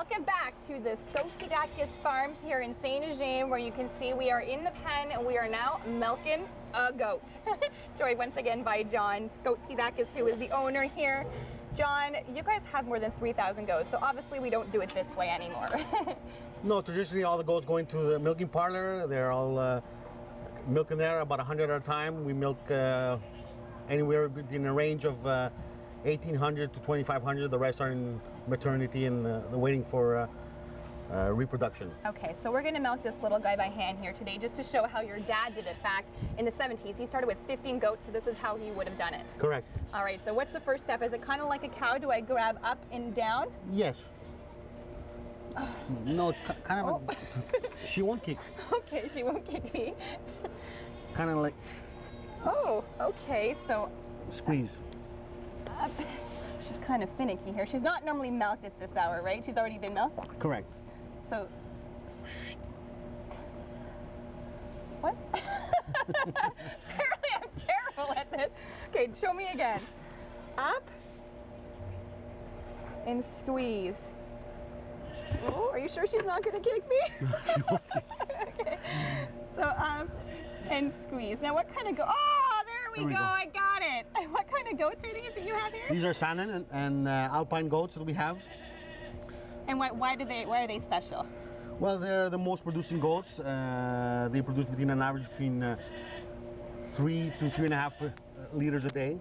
Welcome back to the Skotydakis Farms here in Saint-Eugène, where you can see we are in the pen and we are now milking a goat. Joined once again by John Skotydakis, who is the owner here. John, you guys have more than 3,000 goats, so obviously we don't do it this way anymore. No, traditionally all the goats going to the milking parlor. They're all milking there about 100 at a time. We milk anywhere between a range of 1,800 to 2,500. The rest are in maternity and they're waiting for reproduction. Okay, so we're going to milk this little guy by hand here today just to show how your dad did it back in the 70s. He started with 15 goats, so this is how he would have done it. Correct. All right, so what's the first step? Is it kind of like a cow? Do I grab up and down? Yes. No, it's kind of she won't kick. Okay, she won't kick me. Kind of like... Oh, okay, so... Squeeze. Up. She's kind of finicky here. She's not normally milked at this hour, right? She's already been milked? Correct. So... What? Apparently I'm terrible at this. Okay, show me again. Up and squeeze. Oh, are you sure she's not going to kick me? Okay. So up and squeeze. Now what kind of goat? Oh, there we go. I got it. What kind of goats are these that you have here? These are Saanen and Alpine goats that we have. And why are they special? Well, they're the most producing goats. They produce between an average between 3 to 3.5 liters a day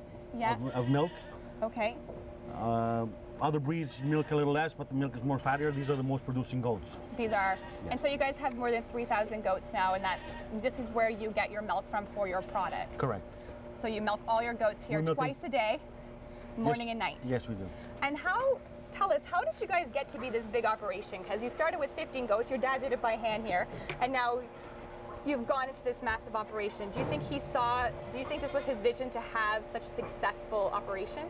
of milk. Okay. Other breeds milk a little less, but the milk is more fattier. These are the most producing goats. These are. Yes. And so you guys have more than 3,000 goats now, and this is where you get your milk from for your products. Correct. So you milk all your goats here twice a day, morning and night. Yes, we do. And tell us, how did you guys get to be this big operation? Because you started with 15 goats, your dad did it by hand here, and now you've gone into this massive operation. Do you think this was his vision to have such a successful operation?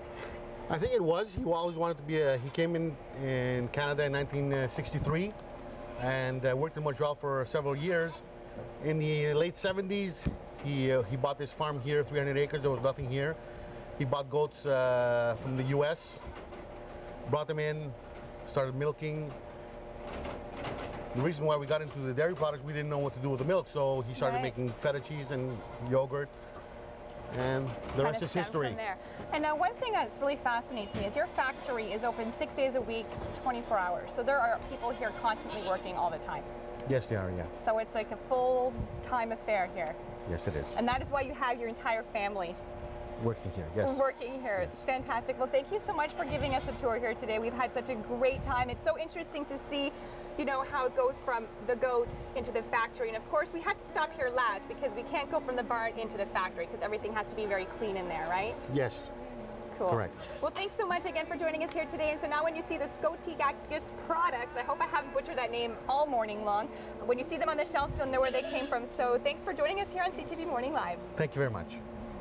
I think it was. He always wanted to be he came in Canada in 1963 and worked in Montreal for several years. In the late 70s, he bought this farm here, 300 acres. There was nothing here. He bought goats from the US, brought them in, started milking. The reason why we got into the dairy products, we didn't know what to do with the milk, so he started making feta cheese and yogurt. And the rest is history. From there. And now one thing that really fascinates me is your factory is open 6 days a week, 24 hours. So there are people here constantly working all the time. Yes, they are, yeah. So it's like a full-time affair here. Yes, it is. And that is why you have your entire family working here, yes. Working here. Yes. It's fantastic. Well, thank you so much for giving us a tour here today. We've had such a great time. It's so interesting to see, you know, how it goes from the goats into the factory. And of course, we had to stop here last because we can't go from the barn into the factory because everything has to be very clean in there, right? Yes. Cool. Correct. Well, thanks so much again for joining us here today. And so now when you see the Skotydakis products, I hope I haven't butchered that name all morning long. When you see them on the shelves, you'll know where they came from. So thanks for joining us here on CTV Morning Live. Thank you very much.